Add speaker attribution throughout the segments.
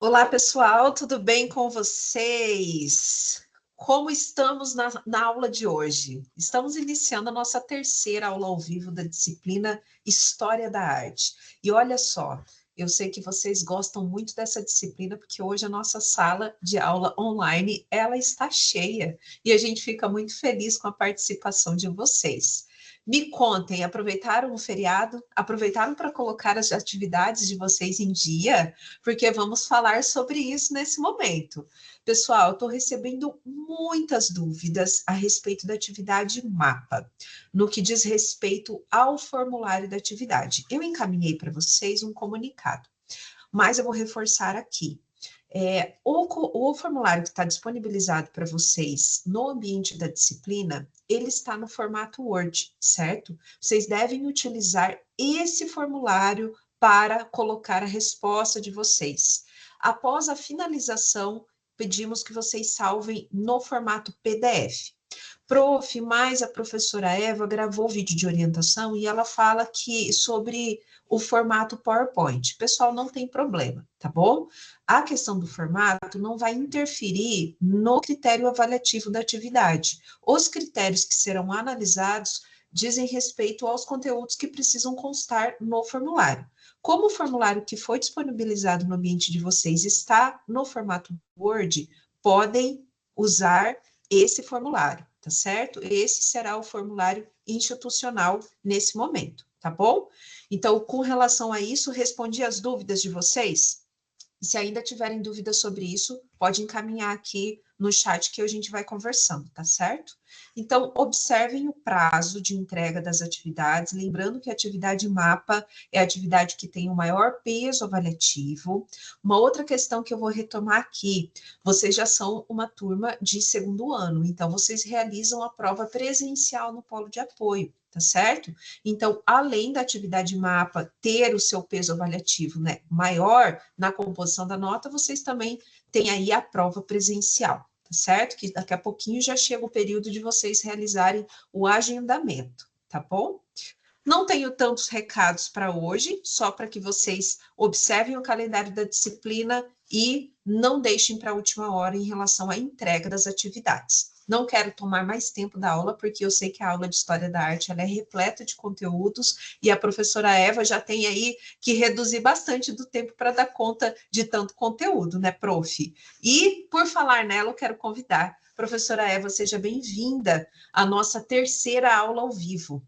Speaker 1: Olá, pessoal, tudo bem com vocês? Como estamos na aula de hoje? Estamos iniciando a nossa terceira aula ao vivo da disciplina História da Arte. E olha só, eu sei que vocês gostam muito dessa disciplina, porque hoje a nossa sala de aula online, ela está cheia, e a gente fica muito feliz com a participação de vocês. Me contem, aproveitaram o feriado? Aproveitaram para colocar as atividades de vocês em dia? Porque vamos falar sobre isso nesse momento. Pessoal, estou recebendo muitas dúvidas a respeito da atividade MAPA, no que diz respeito ao formulário da atividade. Eu encaminhei para vocês um comunicado, mas eu vou reforçar aqui. O formulário que está disponibilizado para vocês no ambiente da disciplina, ele está no formato Word, certo? Vocês devem utilizar esse formulário para colocar a resposta de vocês. Após a finalização, pedimos que vocês salvem no formato PDF. Prof, mas a professora Eva gravou vídeo de orientação e ela fala que sobre o formato PowerPoint. Pessoal, não tem problema, tá bom? A questão do formato não vai interferir no critério avaliativo da atividade. Os critérios que serão analisados dizem respeito aos conteúdos que precisam constar no formulário. Como o formulário que foi disponibilizado no ambiente de vocês está no formato Word, podem usar esse formulário, tá certo? Esse será o formulário institucional nesse momento, tá bom? Então, com relação a isso, respondi as dúvidas de vocês? E se ainda tiverem dúvidas sobre isso, pode encaminhar aqui no chat que a gente vai conversando, tá certo? Então, observem o prazo de entrega das atividades, lembrando que a atividade MAPA é a atividade que tem o maior peso avaliativo. Uma outra questão que eu vou retomar aqui, vocês já são uma turma de segundo ano, então vocês realizam a prova presencial no polo de apoio, tá certo? Então, além da atividade MAPA ter o seu peso avaliativo, né, maior na composição da nota, vocês também têm aí a prova presencial, tá certo? Que daqui a pouquinho já chega o período de vocês realizarem o agendamento, tá bom? Não tenho tantos recados para hoje, só para que vocês observem o calendário da disciplina e não deixem para a última hora em relação à entrega das atividades. Não quero tomar mais tempo da aula, porque eu sei que a aula de História da Arte ela é repleta de conteúdos e a professora Eva já tem aí que reduzir bastante do tempo para dar conta de tanto conteúdo, né, prof? E, por falar nela, eu quero convidar. Professora Eva, seja bem-vinda à nossa terceira aula ao vivo.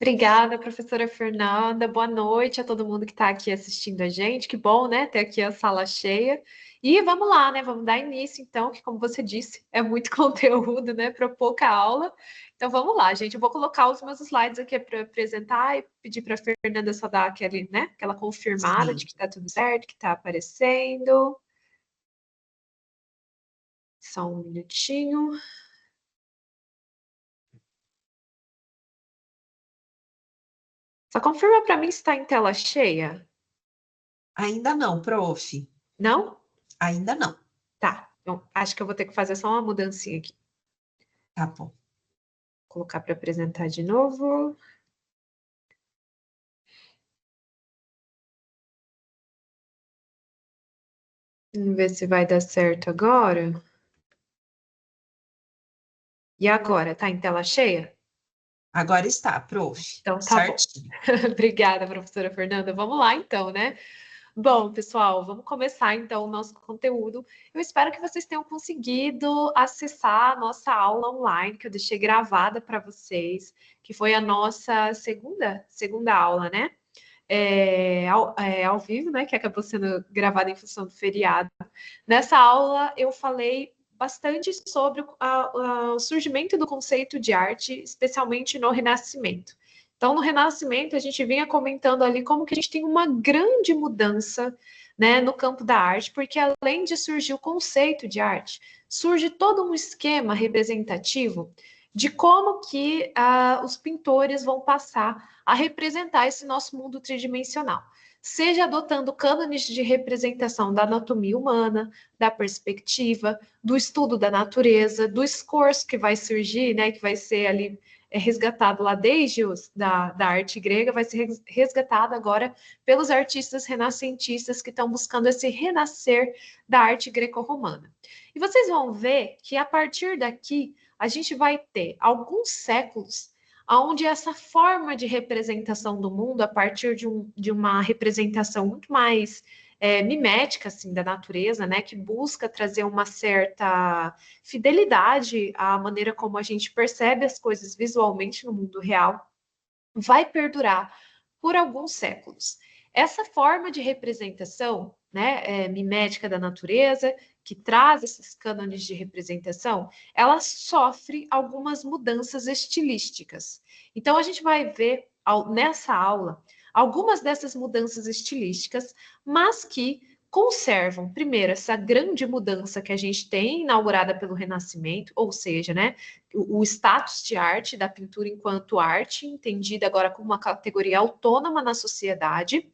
Speaker 2: Obrigada, professora Fernanda. Boa noite a todo mundo que está aqui assistindo a gente. Que bom, né, ter aqui a sala cheia. E vamos lá, né? Vamos dar início, então, que como você disse, é muito conteúdo, né, para pouca aula. Então vamos lá, gente. Eu vou colocar os meus slides aqui para apresentar e pedir para a Fernanda só dar aquele, né, aquela confirmada
Speaker 1: Sim.
Speaker 2: de que está tudo certo, que está aparecendo. Só um minutinho. Só confirma para mim se está em tela cheia.
Speaker 1: Ainda não, prof.
Speaker 2: Não?
Speaker 1: Ainda não.
Speaker 2: Tá. Então, acho que eu vou ter que fazer só uma mudancinha aqui.
Speaker 1: Tá bom.
Speaker 2: Vou colocar para apresentar de novo. Vamos ver se vai dar certo agora. E agora, tá em tela cheia?
Speaker 1: Agora está, prof.
Speaker 2: Então tá bom.
Speaker 1: Certinho.
Speaker 2: Obrigada, professora Fernanda. Vamos lá então, né? Bom, pessoal, vamos começar então o nosso conteúdo. Eu espero que vocês tenham conseguido acessar a nossa aula online, que eu deixei gravada para vocês, que foi a nossa segunda aula, né? Ao vivo, né? Que acabou sendo gravada em função do feriado. Nessa aula eu falei bastante sobre o surgimento do conceito de arte, especialmente no Renascimento. Então, no Renascimento, a gente vinha comentando ali como que a gente tem uma grande mudança, né, no campo da arte, porque além de surgir o conceito de arte, surge todo um esquema representativo de como que os pintores vão passar a representar esse nosso mundo tridimensional, seja adotando cânones de representação da anatomia humana, da perspectiva, do estudo da natureza, do escorço que vai surgir, né, que vai ser ali resgatado lá desde da arte grega, vai ser resgatado agora pelos artistas renascentistas que estão buscando esse renascer da arte greco-romana. E vocês vão ver que a partir daqui a gente vai ter alguns séculos onde essa forma de representação do mundo, a partir de uma representação muito mais mimética assim, da natureza, né, que busca trazer uma certa fidelidade à maneira como a gente percebe as coisas visualmente no mundo real, vai perdurar por alguns séculos. Essa forma de representação, né, mimética da natureza, que traz esses cânones de representação, ela sofre algumas mudanças estilísticas. Então, a gente vai ver nessa aula algumas dessas mudanças estilísticas, mas que conservam, primeiro, essa grande mudança que a gente tem inaugurada pelo Renascimento, ou seja, né, o status de arte, da pintura enquanto arte, entendida agora como uma categoria autônoma na sociedade,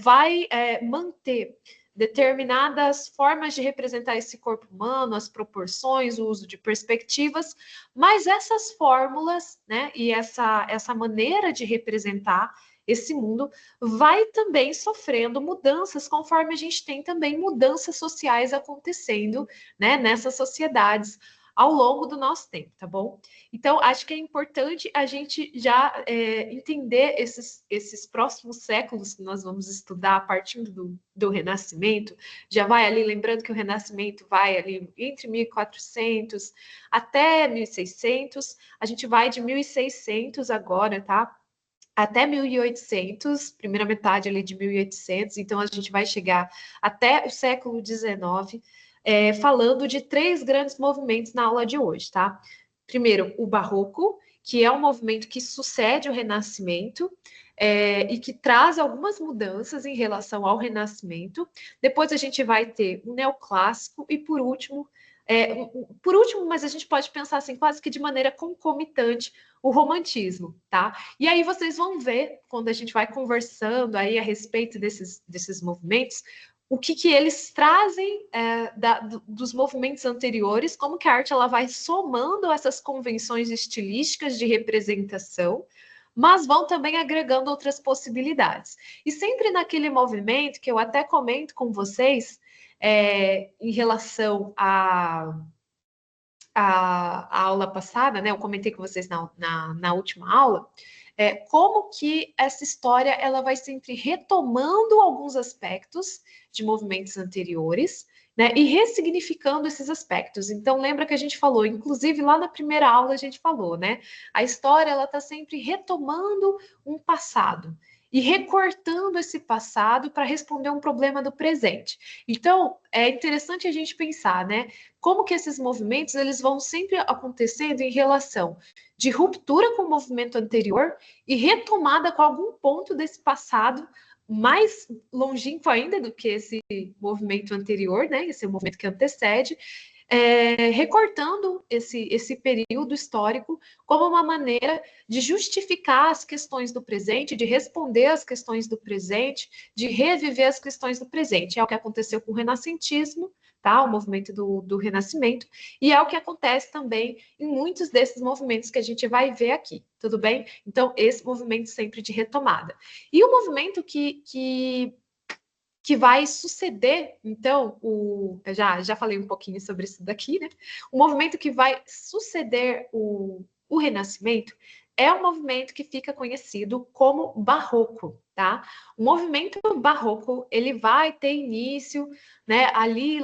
Speaker 2: vai manter determinadas formas de representar esse corpo humano, as proporções, o uso de perspectivas, mas essas fórmulas, né, e essa maneira de representar esse mundo vai também sofrendo mudanças conforme a gente tem também mudanças sociais acontecendo, né, nessas sociedades ao longo do nosso tempo, tá bom? Então, acho que é importante a gente já entender esses próximos séculos que nós vamos estudar a partir do Renascimento. Já vai ali, lembrando que o Renascimento vai ali entre 1400 até 1600, a gente vai de 1600 agora, tá? Até 1800, primeira metade ali de 1800, então a gente vai chegar até o século XIX, falando de 3 grandes movimentos na aula de hoje, tá? Primeiro, o Barroco, que é um movimento que sucede o Renascimento, e que traz algumas mudanças em relação ao Renascimento. Depois a gente vai ter o Neoclássico e, por último, mas a gente pode pensar assim, quase que de maneira concomitante, o Romantismo, tá? E aí vocês vão ver, quando a gente vai conversando aí a respeito desses movimentos, o que eles trazem dos movimentos anteriores, como que a arte ela vai somando essas convenções estilísticas de representação, mas vão também agregando outras possibilidades. E sempre naquele movimento que eu até comento com vocês, em relação a aula passada, né? Eu comentei com vocês na última aula, como que essa história ela vai sempre retomando alguns aspectos de movimentos anteriores, né? E ressignificando esses aspectos. Então, lembra que a gente falou, inclusive lá na primeira aula a gente falou, né? A história ela está sempre retomando um passado e recortando esse passado para responder um problema do presente. Então, é interessante a gente pensar, né? Como que esses movimentos eles vão sempre acontecendo em relação de ruptura com o movimento anterior e retomada com algum ponto desse passado mais longínquo ainda do que esse movimento anterior, né? Esse movimento que antecede, recortando esse período histórico como uma maneira de justificar as questões do presente, de responder às questões do presente, de reviver as questões do presente. É o que aconteceu com o renascentismo, tá? O movimento do Renascimento, e é o que acontece também em muitos desses movimentos que a gente vai ver aqui, tudo bem? Então, esse movimento sempre de retomada. E o movimento que vai suceder, então, eu já falei um pouquinho sobre isso daqui, né? O movimento que vai suceder o Renascimento é um movimento que fica conhecido como Barroco, tá? O movimento Barroco, ele vai ter início, né, ali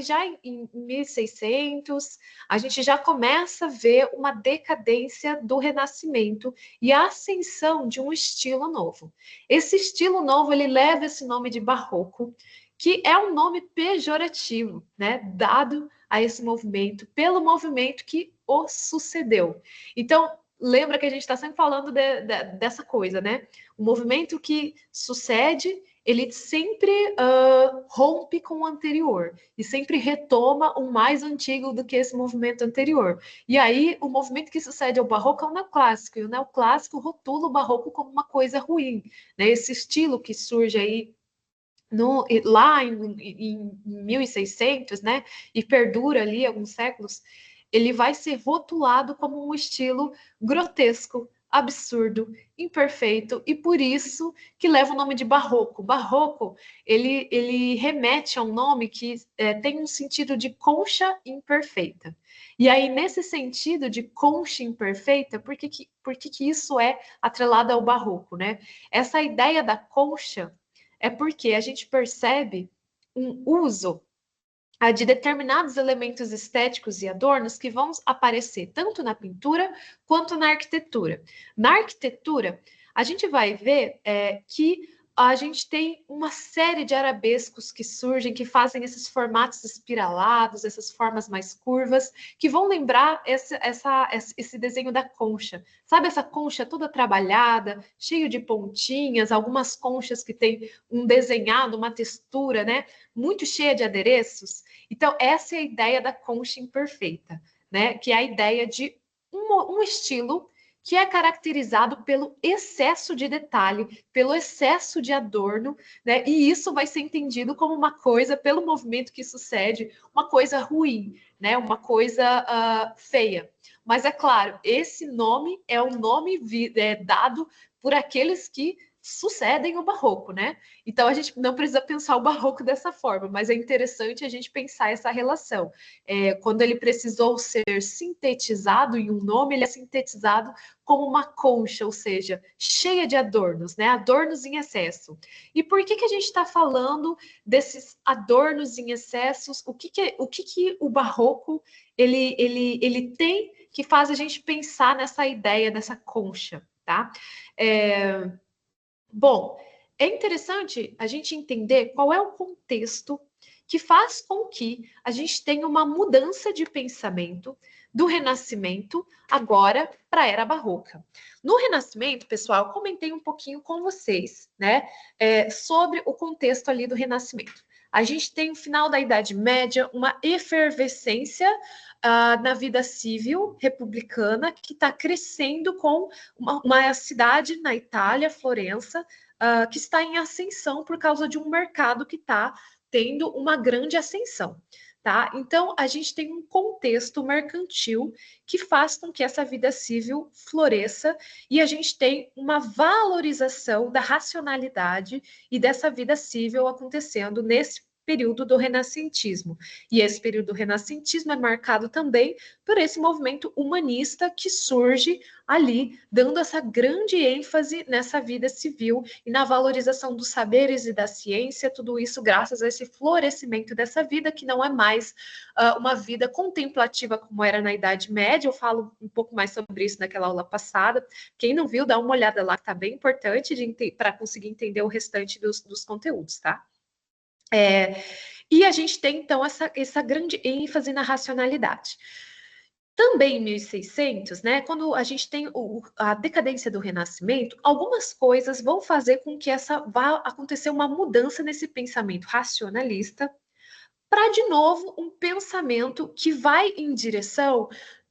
Speaker 2: já em 1600, a gente já começa a ver uma decadência do Renascimento e a ascensão de um estilo novo. Esse estilo novo, ele leva esse nome de Barroco, que é um nome pejorativo, né, dado a esse movimento, pelo movimento que o sucedeu. Então, lembra que a gente está sempre falando dessa coisa, né? O movimento que sucede, ele sempre rompe com o anterior e sempre retoma o mais antigo do que esse movimento anterior. E aí, o movimento que sucede ao barroco é o neoclássico, e o neoclássico rotula o barroco como uma coisa ruim, né? Esse estilo que surge aí lá em 1600, né, e perdura ali alguns séculos, ele vai ser rotulado como um estilo grotesco, absurdo, imperfeito, e por isso que leva o nome de barroco. Barroco, ele remete a um nome que tem um sentido de concha imperfeita. E aí, nesse sentido de concha imperfeita, por que isso é atrelado ao barroco, né? Essa ideia da concha é porque a gente percebe um uso de determinados elementos estéticos e adornos que vão aparecer tanto na pintura quanto na arquitetura. Na arquitetura, a gente vai ver que a gente tem uma série de arabescos que surgem, que fazem esses formatos espiralados, essas formas mais curvas, que vão lembrar esse desenho da concha. Sabe essa concha toda trabalhada, cheio de pontinhas, algumas conchas que tem um desenhado, uma textura, né? Muito cheia de adereços. Então, essa é a ideia da concha imperfeita, né? Que é a ideia de um estilo que é caracterizado pelo excesso de detalhe, pelo excesso de adorno, né? E isso vai ser entendido como uma coisa, pelo movimento que sucede, uma coisa ruim, né? Uma coisa feia. Mas é claro, esse nome é um nome dado por aqueles que sucedem o barroco, né? Então a gente não precisa pensar o barroco dessa forma, mas é interessante a gente pensar essa relação. Quando ele precisou ser sintetizado em um nome, ele é sintetizado como uma concha, ou seja, cheia de adornos, né? Adornos em excesso. E por que a gente está falando desses adornos em excessos? O que o barroco ele tem que faz a gente pensar nessa ideia dessa concha, tá? Bom, é interessante a gente entender qual é o contexto que faz com que a gente tenha uma mudança de pensamento do Renascimento agora para a Era Barroca. No Renascimento, pessoal, eu comentei um pouquinho com vocês, né, sobre o contexto ali do Renascimento. A gente tem no final da Idade Média uma efervescência na vida civil republicana que está crescendo com uma cidade na Itália, Florença, que está em ascensão por causa de um mercado que está tendo uma grande ascensão. Tá? Então, a gente tem um contexto mercantil que faz com que essa vida civil floresça e a gente tem uma valorização da racionalidade e dessa vida civil acontecendo nesse período do renascentismo. E esse período do renascentismo é marcado também por esse movimento humanista que surge ali, dando essa grande ênfase nessa vida civil e na valorização dos saberes e da ciência, tudo isso graças a esse florescimento dessa vida, que não é mais uma vida contemplativa como era na Idade Média. Eu falo um pouco mais sobre isso naquela aula passada. Quem não viu, dá uma olhada lá, que está bem importante para conseguir entender o restante dos conteúdos, tá? E a gente tem, então, essa grande ênfase na racionalidade. Também em 1600, né, quando a gente tem a decadência do Renascimento, algumas coisas vão fazer com que vá acontecer uma mudança nesse pensamento racionalista para, de novo, um pensamento que vai em direção,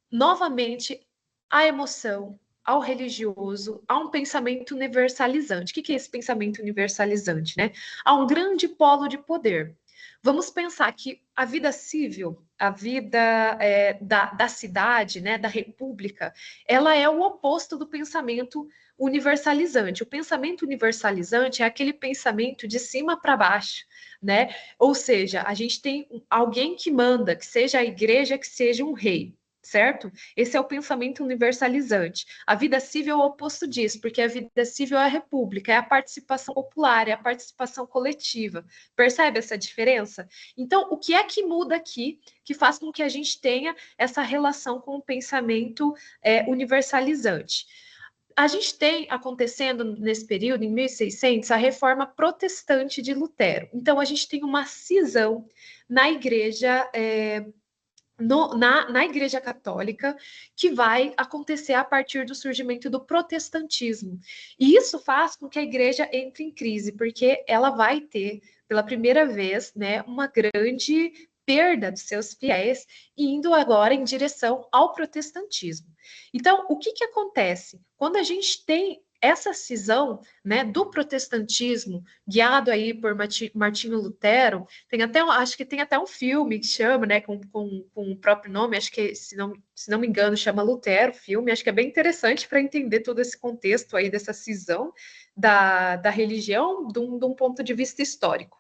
Speaker 2: novamente, à emoção, ao religioso, a um pensamento universalizante. O que é esse pensamento universalizante, né? A um grande polo de poder. Vamos pensar que a vida civil, a vida da cidade, né, da república, ela é o oposto do pensamento universalizante. O pensamento universalizante é aquele pensamento de cima para baixo, né? Ou seja, a gente tem alguém que manda, que seja a igreja, que seja um rei. Certo? Esse é o pensamento universalizante. A vida civil é o oposto disso, porque a vida civil é a república, é a participação popular, é a participação coletiva. Percebe essa diferença? Então, o que é que muda aqui, que faz com que a gente tenha essa relação com o pensamento universalizante? A gente tem acontecendo nesse período, em 1600, a reforma protestante de Lutero. Então, a gente tem uma cisão na igreja na Igreja Católica, que vai acontecer a partir do surgimento do protestantismo. E isso faz com que a igreja entre em crise, porque ela vai ter, pela primeira vez, né, uma grande perda dos seus fiéis, indo agora em direção ao protestantismo. Então, o que, que acontece? Quando a gente tem essa cisão, né, do protestantismo, guiado aí por Martinho Lutero, tem até, acho que tem até um filme que chama, né, com o próprio nome, acho que, se não me engano, chama Lutero, filme, acho que é bem interessante para entender todo esse contexto aí dessa cisão da religião de um ponto de vista histórico.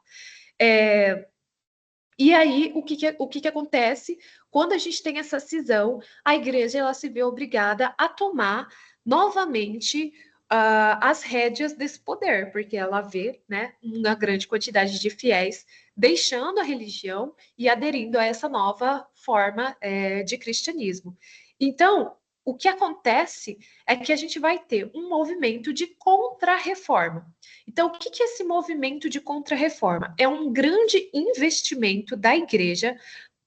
Speaker 2: E aí, o que acontece? Quando a gente tem essa cisão, a igreja ela se vê obrigada a tomar novamente as rédeas desse poder, porque ela vê, né, uma grande quantidade de fiéis deixando a religião e aderindo a essa nova forma de cristianismo. Então, o que acontece é que a gente vai ter um movimento de contra-reforma. Então, o que é esse movimento de contra-reforma? É um grande investimento da igreja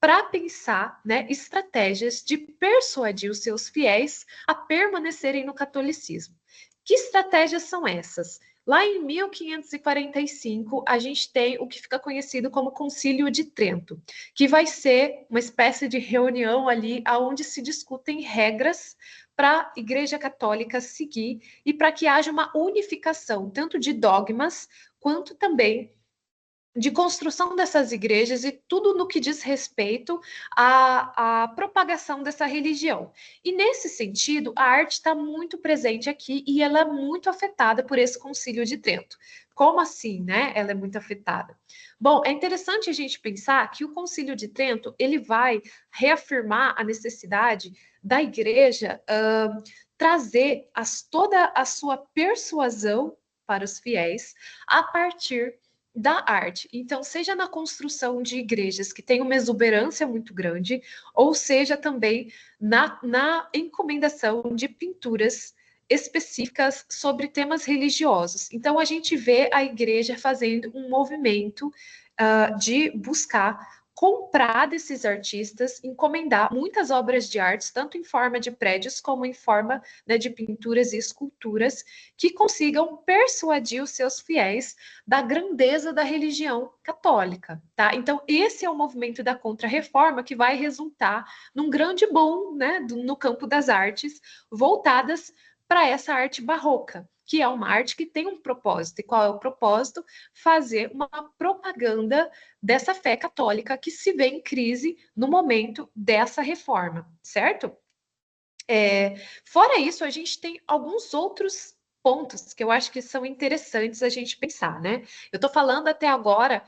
Speaker 2: para pensar, né, estratégias de persuadir os seus fiéis a permanecerem no catolicismo. Que estratégias são essas? Lá em 1545, a gente tem o que fica conhecido como Concílio de Trento, que vai ser uma espécie de reunião ali onde se discutem regras para a Igreja Católica seguir e para que haja uma unificação, tanto de dogmas quanto também de construção dessas igrejas e tudo no que diz respeito à propagação dessa religião. E nesse sentido, a arte está muito presente aqui e ela é muito afetada por esse Concílio de Trento. Como assim, né? Ela é muito afetada. Bom, é interessante a gente pensar que o Concílio de Trento ele vai reafirmar a necessidade da igreja trazer toda a sua persuasão para os fiéis a partir da arte. Então, seja na construção de igrejas que têm uma exuberância muito grande, ou seja também na encomendação de pinturas específicas sobre temas religiosos. Então, a gente vê a igreja fazendo um movimento de buscar comprar desses artistas, encomendar muitas obras de arte, tanto em forma de prédios como em forma, né, de pinturas e esculturas, que consigam persuadir os seus fiéis da grandeza da religião católica, tá? Então, esse é o movimento da Contra-Reforma que vai resultar num grande boom, né, no campo das artes, voltadas para essa arte barroca, que é uma arte que tem um propósito. E qual é o propósito? Fazer uma propaganda dessa fé católica que se vê em crise no momento dessa reforma, certo? Fora isso, a gente tem alguns outros pontos que eu acho que são interessantes a gente pensar, né? Eu estou falando até agora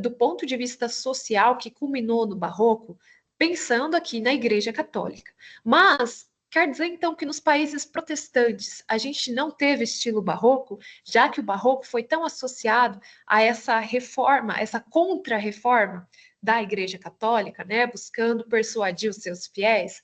Speaker 2: do ponto de vista social que culminou no Barroco, pensando aqui na Igreja Católica. Mas quer dizer então que nos países protestantes a gente não teve estilo barroco, já que o barroco foi tão associado a essa reforma, essa contra-reforma da Igreja Católica, né? Buscando persuadir os seus fiéis.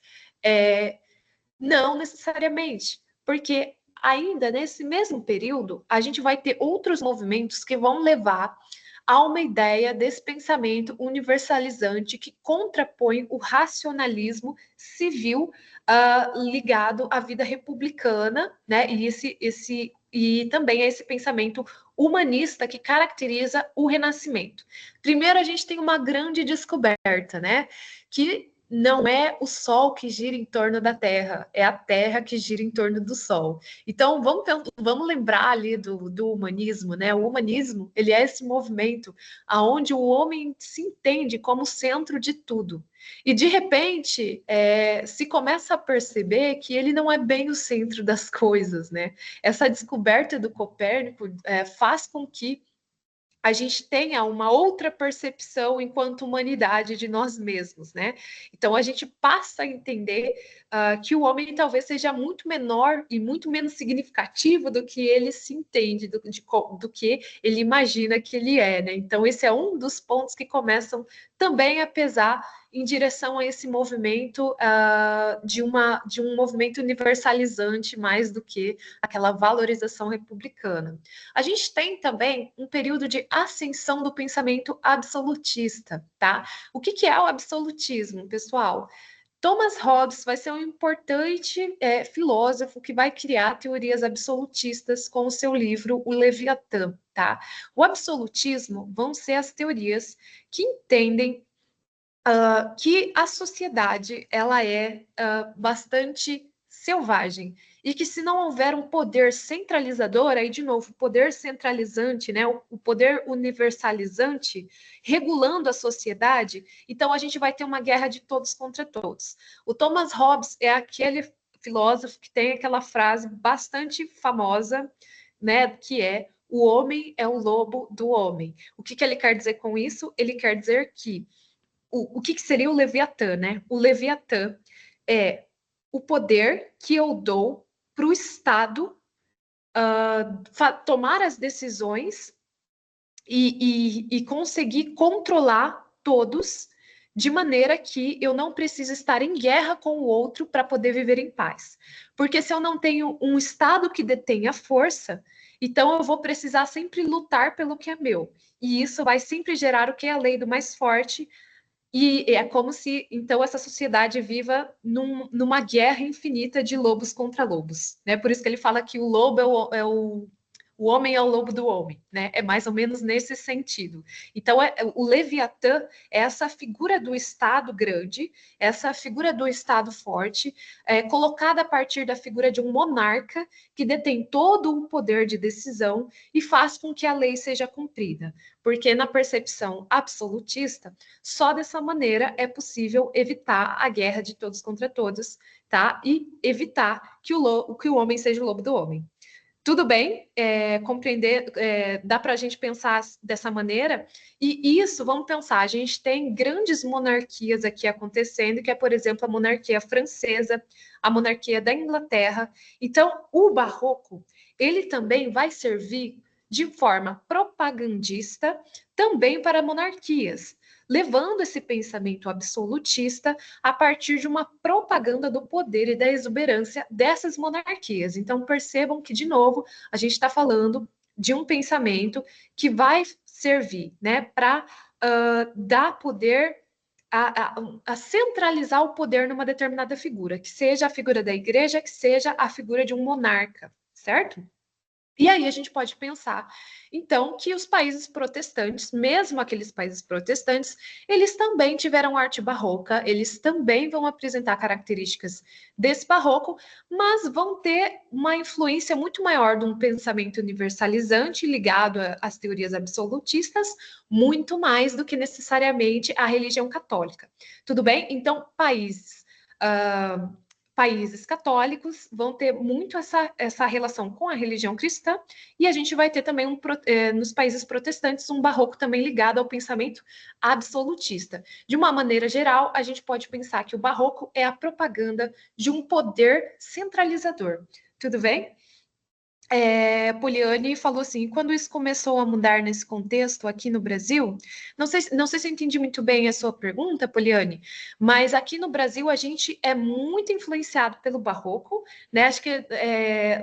Speaker 2: Não necessariamente, porque ainda nesse mesmo período, a gente vai ter outros movimentos que vão levar a uma ideia desse pensamento universalizante que contrapõe o racionalismo civil ligado à vida republicana, né? E também a esse pensamento humanista que caracteriza o Renascimento. Primeiro, a gente tem uma grande descoberta, né? Que não é o Sol que gira em torno da Terra, é a Terra que gira em torno do Sol. Então, vamos lembrar ali do humanismo, né? O humanismo, ele é esse movimento aonde o homem se entende como centro de tudo. E, de repente, se começa a perceber que ele não é bem o centro das coisas, né? Essa descoberta do Copérnico faz com que a gente tenha uma outra percepção enquanto humanidade de nós mesmos, né? Então a gente passa a entender que o homem talvez seja muito menor e muito menos significativo do que ele se entende, do que ele imagina que ele é, né? Então esse é um dos pontos que começam também a pesar em direção a esse movimento de um movimento universalizante mais do que aquela valorização republicana. A gente tem também um período de ascensão do pensamento absolutista, tá? O que é o absolutismo, pessoal? Thomas Hobbes vai ser um importante filósofo que vai criar teorias absolutistas com o seu livro O Leviatã, tá? O absolutismo vão ser as teorias que entendem que a sociedade ela é bastante selvagem e que se não houver um poder centralizador, aí de novo, o poder centralizante, né, o poder universalizante, regulando a sociedade, então a gente vai ter uma guerra de todos contra todos. O Thomas Hobbes é aquele filósofo que tem aquela frase bastante famosa, né, que é o homem é o lobo do homem. O que ele quer dizer com isso? Ele quer dizer que o que seria o Leviatã, né? O Leviatã é o poder que eu dou para o Estado tomar as decisões e conseguir controlar todos de maneira que eu não preciso estar em guerra com o outro para poder viver em paz. Porque se eu não tenho um Estado que detém a força, então eu vou precisar sempre lutar pelo que é meu. E isso vai sempre gerar o que é a lei do mais forte, e é como se, então, essa sociedade viva numa guerra infinita de lobos contra lobos, né? Por isso que ele fala que o lobo o homem é o lobo do homem, né? É mais ou menos nesse sentido. Então, o Leviatã é essa figura do Estado grande, essa figura do Estado forte, colocada a partir da figura de um monarca que detém todo o poder de decisão e faz com que a lei seja cumprida. Porque na percepção absolutista, só dessa maneira é possível evitar a guerra de todos contra todos, tá? E evitar que o homem seja o lobo do homem. Tudo bem, compreender, dá para a gente pensar dessa maneira, e isso, vamos pensar, a gente tem grandes monarquias aqui acontecendo, que é, por exemplo, a monarquia francesa, a monarquia da Inglaterra. Então, o barroco, ele também vai servir de forma propagandista também para monarquias, levando esse pensamento absolutista a partir de uma propaganda do poder e da exuberância dessas monarquias. Então, percebam que, de novo, a gente está falando de um pensamento que vai servir, né, para dar poder a centralizar o poder numa determinada figura, que seja a figura da igreja, que seja a figura de um monarca, certo? E aí a gente pode pensar, então, que os países protestantes, mesmo aqueles países protestantes, eles também tiveram arte barroca, eles também vão apresentar características desse barroco, mas vão ter uma influência muito maior de um pensamento universalizante ligado às teorias absolutistas, muito mais do que necessariamente a religião católica. Tudo bem? Então, países católicos vão ter muito essa relação com a religião cristã, e a gente vai ter também, nos países protestantes, um barroco também ligado ao pensamento absolutista. De uma maneira geral, a gente pode pensar que o barroco é a propaganda de um poder centralizador. Tudo bem? Poliane falou assim: quando isso começou a mudar nesse contexto aqui no Brasil, não sei se eu entendi muito bem a sua pergunta, Poliane, mas aqui no Brasil a gente é muito influenciado pelo barroco, né? Acho que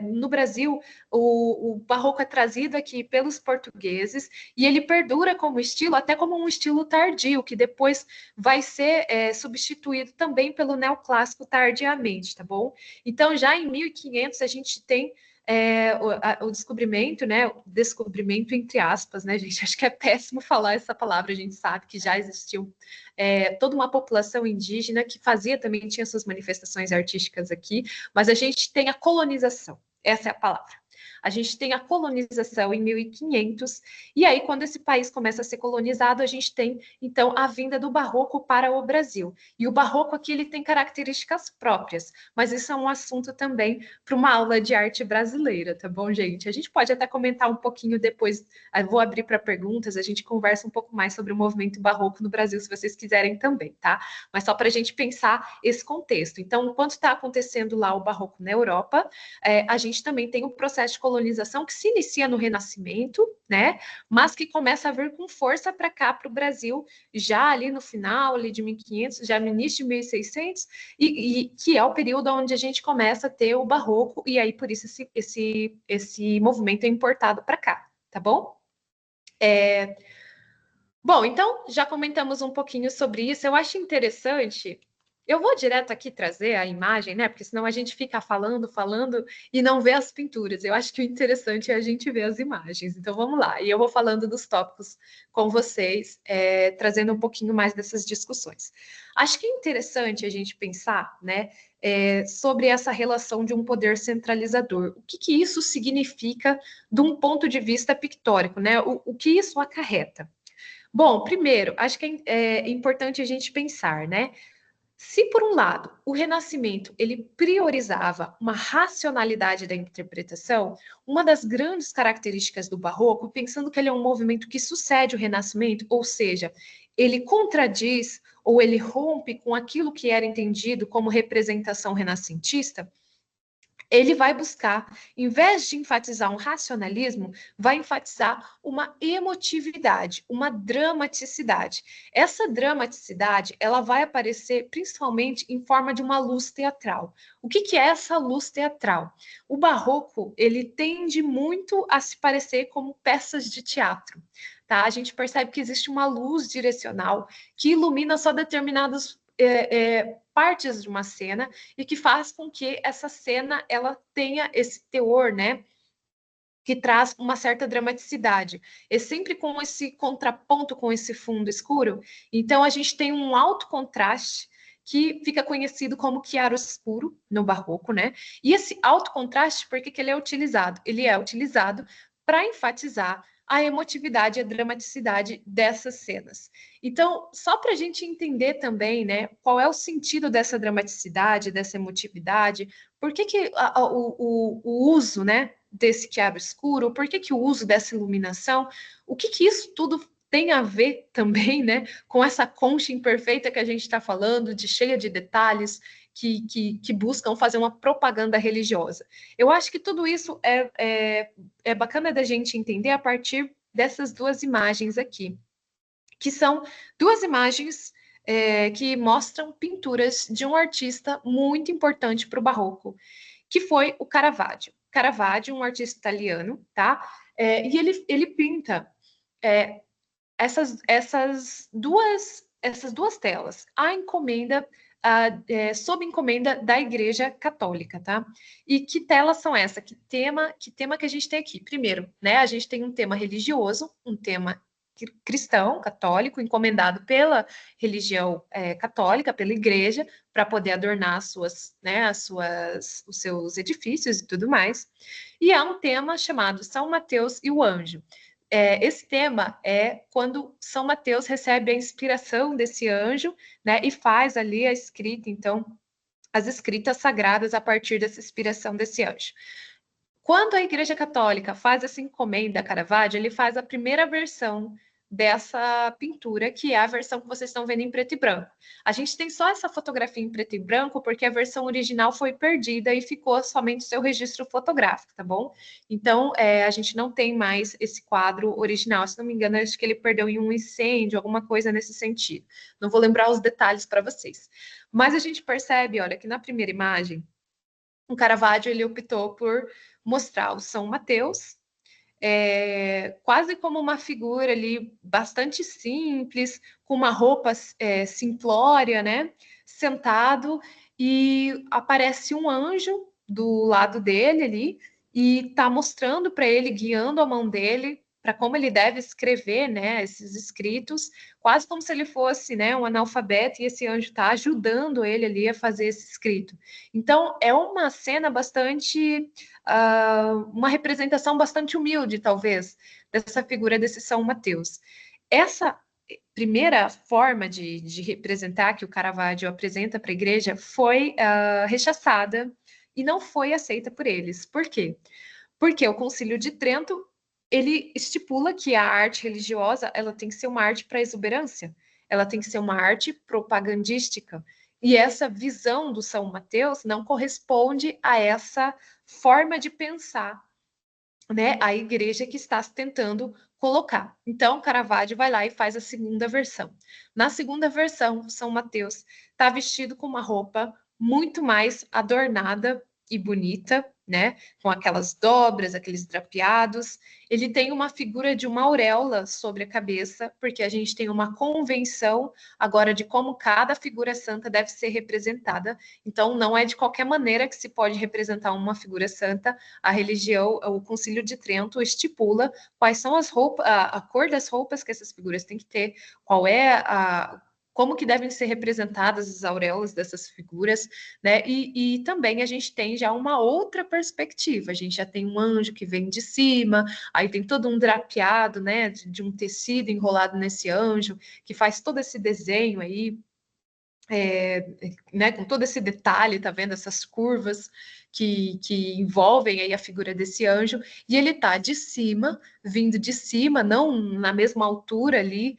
Speaker 2: no Brasil o barroco é trazido aqui pelos portugueses e ele perdura como estilo, até como um estilo tardio, que depois vai ser substituído também pelo neoclássico tardiamente, tá bom? Então, já em 1500 a gente tem o descobrimento, né? O descobrimento entre aspas, né, gente? Acho que é péssimo falar essa palavra, a gente sabe que já existiu toda uma população indígena que tinha suas manifestações artísticas aqui, mas a gente tem a colonização, essa é a palavra. A gente tem a colonização em 1500, e aí, quando esse país começa a ser colonizado, a gente tem, então, a vinda do barroco para o Brasil. E o barroco aqui, ele tem características próprias, mas isso é um assunto também para uma aula de arte brasileira, tá bom, gente? A gente pode até comentar um pouquinho depois, eu vou abrir para perguntas, a gente conversa um pouco mais sobre o movimento barroco no Brasil, se vocês quiserem também, tá? Mas só para a gente pensar esse contexto. Então, enquanto está acontecendo lá o barroco na Europa, a gente também tem um processo processo de colonização que se inicia no Renascimento, né? Mas que começa a vir com força para cá, para o Brasil, já ali no final ali de 1500, já no início de 1600, e que é o período onde a gente começa a ter o Barroco, e aí por isso esse movimento é importado para cá, tá bom? Bom, então já comentamos um pouquinho sobre isso. Eu acho interessante. Eu vou direto aqui trazer a imagem, né? Porque senão a gente fica falando e não vê as pinturas. Eu acho que o interessante é a gente ver as imagens. Então vamos lá. E eu vou falando dos tópicos com vocês, trazendo um pouquinho mais dessas discussões. Acho que é interessante a gente pensar, né? Sobre essa relação de um poder centralizador. O que que isso significa de um ponto de vista pictórico, né? O que isso acarreta? Bom, primeiro, acho que é importante a gente pensar, né? Se por um lado o Renascimento ele priorizava uma racionalidade da interpretação, uma das grandes características do Barroco, pensando que ele é um movimento que sucede o Renascimento, ou seja, ele contradiz ou ele rompe com aquilo que era entendido como representação renascentista, ele vai buscar, em vez de enfatizar um racionalismo, vai enfatizar uma emotividade, uma dramaticidade. Essa dramaticidade, ela vai aparecer principalmente em forma de uma luz teatral. O que é essa luz teatral? O barroco, ele tende muito a se parecer como peças de teatro. Tá? A gente percebe que existe uma luz direcional que ilumina só determinadas partes de uma cena e que faz com que essa cena ela tenha esse teor, né? Que traz uma certa dramaticidade. É sempre com esse contraponto, com esse fundo escuro. Então, a gente tem um alto contraste que fica conhecido como chiaroscuro no barroco, né? E esse alto contraste, por que ele é utilizado? Ele é utilizado para enfatizar a emotividade e a dramaticidade dessas cenas. Então, só para a gente entender também, né, qual é o sentido dessa dramaticidade, dessa emotividade, por que o uso, né, desse chiaroscuro, por que o uso dessa iluminação, o que isso tudo tem a ver também, né, com essa concha imperfeita que a gente está falando, de cheia de detalhes, que buscam fazer uma propaganda religiosa. Eu acho que tudo isso é bacana da gente entender a partir dessas duas imagens aqui, que são duas imagens que mostram pinturas de um artista muito importante para o Barroco, que foi o Caravaggio. Caravaggio, um artista italiano, tá? E ele pinta essas duas telas, a encomenda, sob encomenda da Igreja Católica, tá? E que telas são essas? Que tema que a gente tem aqui? Primeiro, né? A gente tem um tema religioso, um tema cristão, católico, encomendado pela religião católica, pela igreja, para poder adornar os seus edifícios e tudo mais. E há um tema chamado São Mateus e o Anjo. Esse tema é quando São Mateus recebe a inspiração desse anjo, né, e faz ali a escrita, então, as escritas sagradas a partir dessa inspiração desse anjo. Quando a Igreja Católica faz essa encomenda a Caravaggio, ele faz a primeira versão dessa pintura, que é a versão que vocês estão vendo em preto e branco. A gente tem só essa fotografia em preto e branco porque a versão original foi perdida e ficou somente seu registro fotográfico, tá bom? Então, a gente não tem mais esse quadro original. Se não me engano, acho que ele perdeu em um incêndio, alguma coisa nesse sentido. Não vou lembrar os detalhes para vocês. Mas a gente percebe, olha, que na primeira imagem, o Caravaggio ele optou por mostrar o São Mateus, quase como uma figura ali bastante simples, com uma roupa simplória, né? Sentado, e aparece um anjo do lado dele ali, e está mostrando para ele, guiando a mão dele para como ele deve escrever, né, esses escritos, quase como se ele fosse, né, um analfabeto, e esse anjo está ajudando ele ali a fazer esse escrito. Então, é uma cena bastante uma representação bastante humilde, talvez, dessa figura desse São Mateus. Essa primeira forma de representar que o Caravaggio apresenta para a igreja foi rechaçada e não foi aceita por eles. Por quê? Porque o Concílio de Trento ele estipula que a arte religiosa ela tem que ser uma arte para exuberância, ela tem que ser uma arte propagandística. E essa visão do São Mateus não corresponde a essa forma de pensar né, a igreja que está tentando colocar. Então, Caravaggio vai lá e faz a segunda versão. Na segunda versão, São Mateus está vestido com uma roupa muito mais adornada e bonita, né, com aquelas dobras, aqueles drapeados. Ele tem uma figura de uma auréola sobre a cabeça, porque a gente tem uma convenção agora de como cada figura santa deve ser representada. Então, não é de qualquer maneira que se pode representar uma figura santa. A religião, o Concílio de Trento estipula quais são as roupas, a cor das roupas que essas figuras têm que ter, qual é a como que devem ser representadas as auréolas dessas figuras, né? E também a gente tem já uma outra perspectiva. A gente já tem um anjo que vem de cima, aí tem todo um drapeado, né? De um tecido enrolado nesse anjo, que faz todo esse desenho aí, né, com todo esse detalhe, tá vendo? Essas curvas que envolvem aí a figura desse anjo, e ele tá de cima, vindo de cima, não na mesma altura ali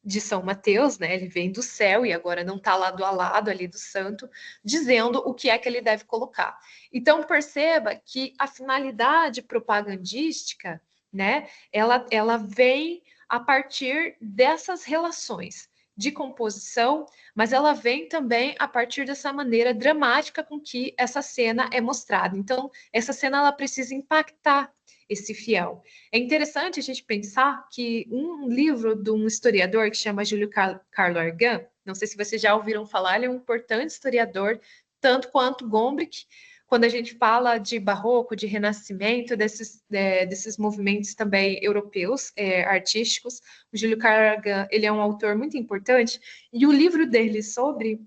Speaker 2: de São Mateus, né? Ele vem do céu e agora não tá lado a lado ali do santo, dizendo o que é que ele deve colocar. Então perceba que a finalidade propagandística, né, ela vem a partir dessas relações de composição, mas ela vem também a partir dessa maneira dramática com que essa cena é mostrada. Então, essa cena ela precisa impactar esse fiel. É interessante a gente pensar que um livro de um historiador que chama Júlio Carlo Argan, não sei se vocês já ouviram falar, ele é um importante historiador, tanto quanto Gombrich. Quando a gente fala de barroco, de renascimento, desses movimentos também europeus, artísticos, o Júlio Cargan, ele é um autor muito importante, e o livro dele sobre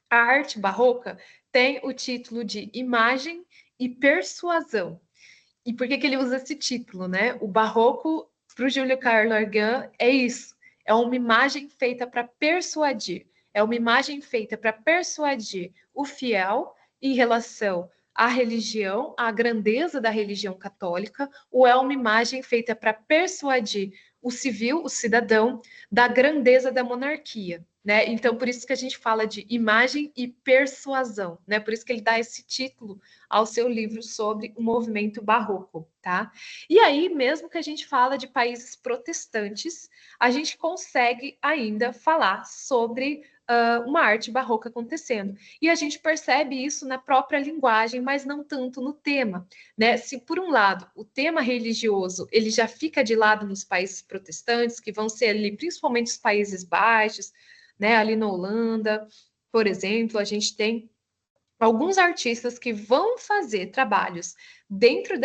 Speaker 2: a arte barroca tem o título de Imagem e Persuasão. E por que que ele usa esse título, né? O barroco, para o Júlio Carlo Argan, é isso. É uma imagem feita para persuadir. É uma imagem feita para persuadir o fiel em relação à religião, à grandeza da religião católica, ou é uma imagem feita para persuadir o civil, o cidadão, da grandeza da monarquia, né? Então, por isso que a gente fala de imagem e persuasão, né? Por isso que ele dá esse título ao seu livro sobre o movimento barroco, tá? E aí, mesmo que a gente fala de países protestantes, a gente consegue ainda falar sobre uma arte barroca acontecendo. E a gente percebe isso na própria linguagem, mas não tanto no tema, né? Se por um lado o tema religioso ele já fica de lado nos países protestantes, que vão ser ali principalmente os Países Baixos, né? Ali na Holanda, por exemplo, a gente tem alguns artistas que vão fazer trabalhos dentro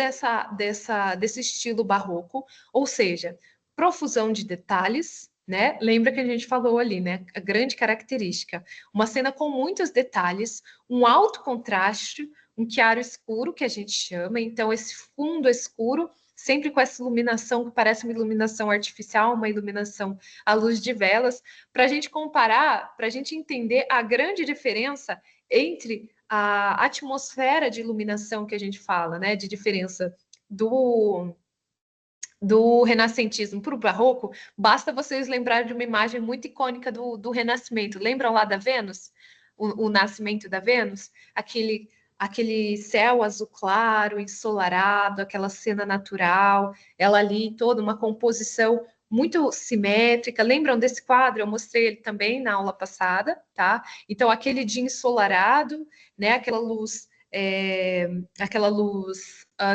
Speaker 2: desse estilo barroco, ou seja, profusão de detalhes, né? Lembra que a gente falou ali, né? A grande característica, uma cena com muitos detalhes, um alto contraste, um chiaro escuro que a gente chama, então esse fundo escuro sempre com essa iluminação que parece uma iluminação artificial, uma iluminação à luz de velas, para a gente comparar, para a gente entender a grande diferença entre a atmosfera de iluminação que a gente fala, né, de diferença do renascentismo para o barroco, basta vocês lembrarem de uma imagem muito icônica do Renascimento. Lembram lá da Vênus? O nascimento da Vênus? Aquele céu azul claro, ensolarado, aquela cena natural, ela ali toda uma composição muito simétrica. Lembram desse quadro? Eu mostrei ele também na aula passada, tá? Então, aquele dia ensolarado, né? Aquela luz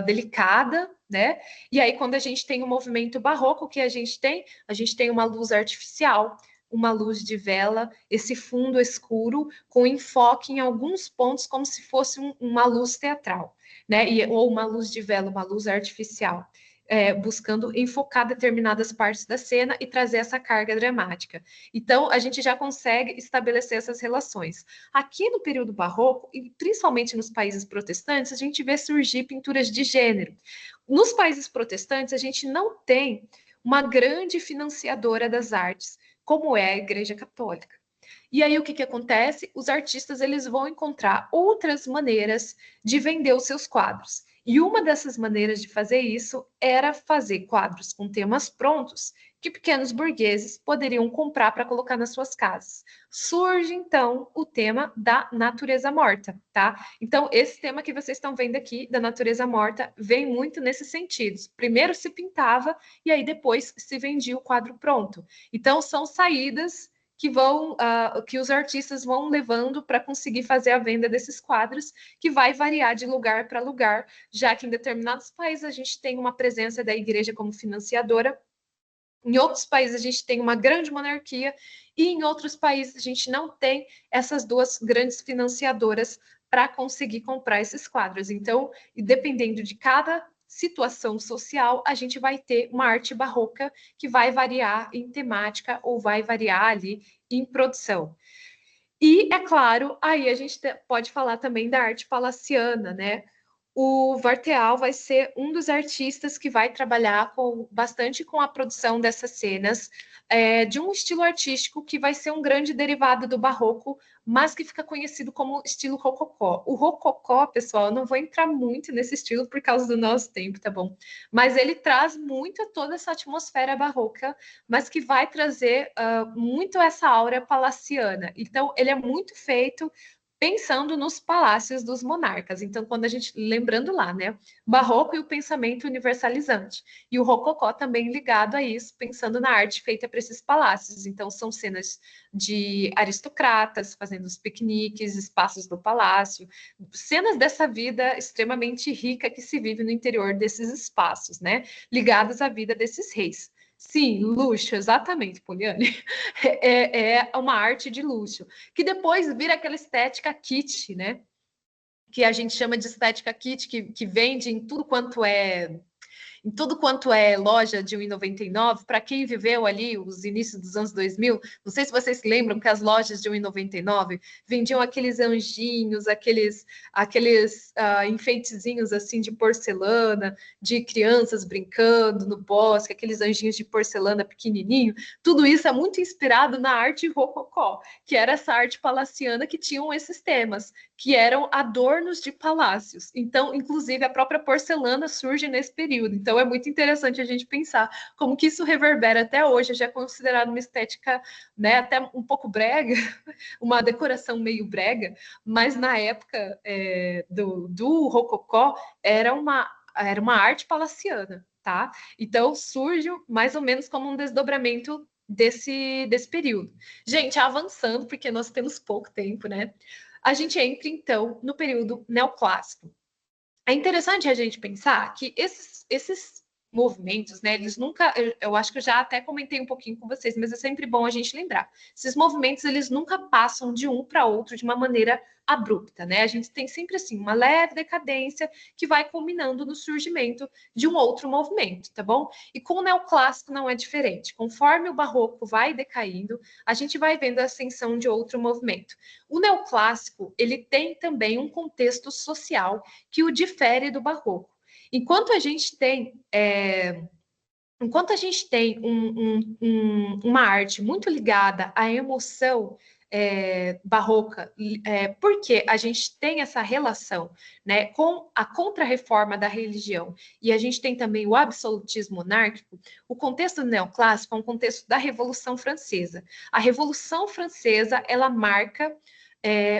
Speaker 2: delicada, né? E aí, quando a gente tem o movimento barroco, o que a gente tem? A gente tem uma luz artificial, uma luz de vela, esse fundo escuro com enfoque em alguns pontos, como se fosse uma luz teatral, né? Ou uma luz de vela, uma luz artificial. Buscando enfocar determinadas partes da cena e trazer essa carga dramática. Então, a gente já consegue estabelecer essas relações. Aqui no período barroco, e principalmente nos países protestantes, a gente vê surgir pinturas de gênero. Nos países protestantes, a gente não tem uma grande financiadora das artes, como é a Igreja Católica. E aí o que acontece? Os artistas eles vão encontrar outras maneiras de vender os seus quadros. E uma dessas maneiras de fazer isso era fazer quadros com temas prontos que pequenos burgueses poderiam comprar para colocar nas suas casas. Surge, então, o tema da natureza morta, tá? Então, esse tema que vocês estão vendo aqui, da natureza morta, vem muito nesses sentidos. Primeiro se pintava e aí depois se vendia o quadro pronto. Então, são saídas que os artistas vão levando para conseguir fazer a venda desses quadros, que vai variar de lugar para lugar, já que em determinados países a gente tem uma presença da igreja como financiadora, em outros países a gente tem uma grande monarquia e em outros países a gente não tem essas duas grandes financiadoras para conseguir comprar esses quadros. Então, dependendo de cada situação social, a gente vai ter uma arte barroca que vai variar em temática ou vai variar ali em produção. E, é claro, aí a gente pode falar também da arte palaciana, né? O Varteal vai ser um dos artistas que vai trabalhar bastante com a produção dessas cenas, de um estilo artístico que vai ser um grande derivado do barroco, mas que fica conhecido como estilo rococó. O rococó, pessoal, eu não vou entrar muito nesse estilo por causa do nosso tempo, tá bom? Mas ele traz muito toda essa atmosfera barroca, mas que vai trazer muito essa aura palaciana. Então, ele é muito feito pensando nos palácios dos monarcas. Então, quando a gente, lembrando lá, né, barroco e o pensamento universalizante. E o rococó também ligado a isso, pensando na arte feita para esses palácios. Então, são cenas de aristocratas fazendo os piqueniques, espaços do palácio, cenas dessa vida extremamente rica que se vive no interior desses espaços, né, ligados à vida desses reis. Sim, luxo, exatamente, Poliane. É uma arte de luxo, que depois vira aquela estética kit, né? Que a gente chama de estética kit, que vende em tudo quanto é loja de 1,99, para quem viveu ali os inícios dos anos 2000, não sei se vocês se lembram que as lojas de 1,99 vendiam aqueles anjinhos, aqueles enfeitezinhos assim de porcelana, de crianças brincando no bosque, aqueles anjinhos de porcelana pequenininho. Tudo isso é muito inspirado na arte rococó, que era essa arte palaciana que tinham esses temas, que eram adornos de palácios. Então, inclusive, a própria porcelana surge nesse período. Então, é muito interessante a gente pensar como que isso reverbera até hoje, já é considerado uma estética, né, até um pouco brega, uma decoração meio brega, mas na época do rococó era uma arte palaciana, tá? Então, surge mais ou menos como um desdobramento desse período. Gente, avançando, porque nós temos pouco tempo, né? A gente entra, então, no período neoclássico. É interessante a gente pensar que esses movimentos, né, eles nunca, eu acho que eu já até comentei um pouquinho com vocês, mas é sempre bom a gente lembrar. Esses movimentos, eles nunca passam de um para outro de uma maneira abrupta, né? A gente tem sempre assim uma leve decadência que vai culminando no surgimento de um outro movimento, tá bom? E com o neoclássico não é diferente. Conforme o barroco vai decaindo, a gente vai vendo a ascensão de outro movimento. O neoclássico, ele tem também um contexto social que o difere do barroco. Enquanto a gente tem uma arte muito ligada à emoção barroca, porque a gente tem essa relação, né, com a contra-reforma da religião e a gente tem também o absolutismo monárquico, o contexto neoclássico é um contexto da Revolução Francesa. A Revolução Francesa, ela marca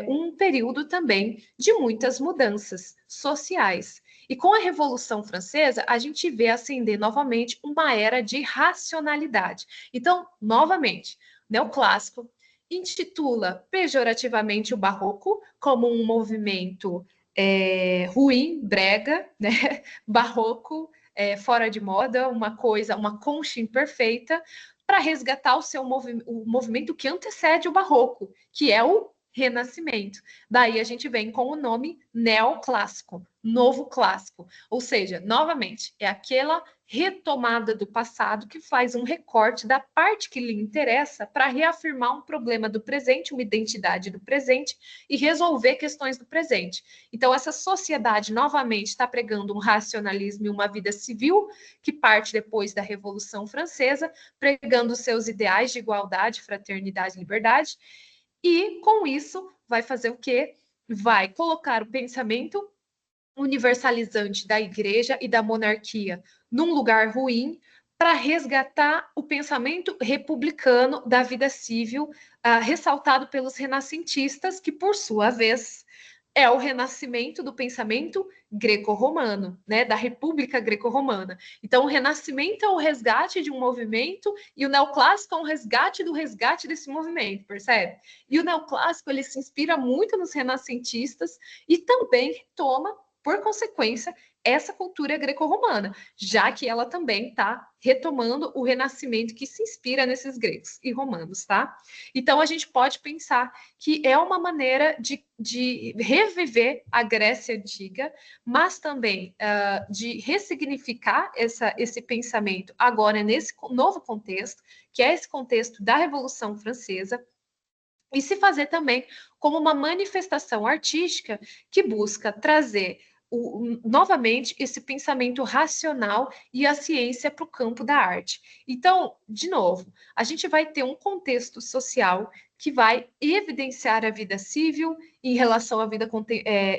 Speaker 2: um período também de muitas mudanças sociais. E com a Revolução Francesa, a gente vê ascender novamente uma era de racionalidade. Então, novamente, neoclássico intitula pejorativamente o barroco como um movimento ruim, brega, né? Barroco, fora de moda, uma concha imperfeita, para resgatar o movimento que antecede o barroco, que é o Renascimento. Daí a gente vem com o nome neoclássico, novo clássico. Ou seja, novamente, é aquela retomada do passado que faz um recorte da parte que lhe interessa para reafirmar um problema do presente, uma identidade do presente e resolver questões do presente. Então, essa sociedade novamente está pregando um racionalismo e uma vida civil que parte depois da Revolução Francesa, pregando seus ideais de igualdade, fraternidade e liberdade. E com isso vai fazer o quê? Vai colocar o pensamento universalizante da igreja e da monarquia num lugar ruim, para resgatar o pensamento republicano da vida civil, ressaltado pelos renascentistas, que, por sua vez, é o renascimento do pensamento greco-romano, né, da República Greco-Romana. Então, o renascimento é o resgate de um movimento e o neoclássico é um resgate desse movimento, percebe? E o neoclássico, ele se inspira muito nos renascentistas e também toma, por consequência, essa cultura greco-romana, já que ela também está retomando o renascimento que se inspira nesses gregos e romanos, tá? Então, a gente pode pensar que é uma maneira de reviver a Grécia Antiga, mas também de ressignificar esse pensamento agora nesse novo contexto, que é esse contexto da Revolução Francesa, e se fazer também como uma manifestação artística que busca trazer novamente esse pensamento racional e a ciência para o campo da arte. Então, de novo, a gente vai ter um contexto social que vai evidenciar a vida civil em relação à vida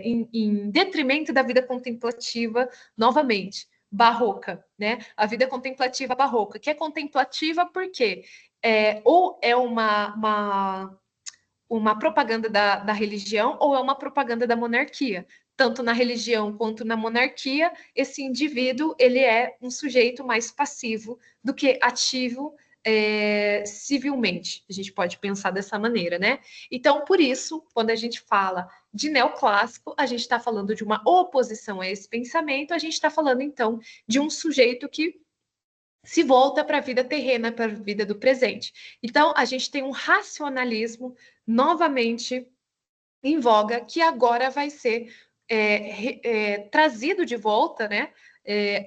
Speaker 2: em detrimento da vida contemplativa, novamente, barroca, né? A vida contemplativa barroca, que é contemplativa porque ou é uma propaganda da religião ou é uma propaganda da monarquia. Tanto na religião quanto na monarquia, esse indivíduo ele é um sujeito mais passivo do que ativo civilmente. A gente pode pensar dessa maneira, né? Então, por isso, quando a gente fala de neoclássico, a gente está falando de uma oposição a esse pensamento, a gente está falando, então, de um sujeito que se volta para a vida terrena, para a vida do presente. Então, a gente tem um racionalismo novamente em voga, que agora vai ser trazido de volta, né?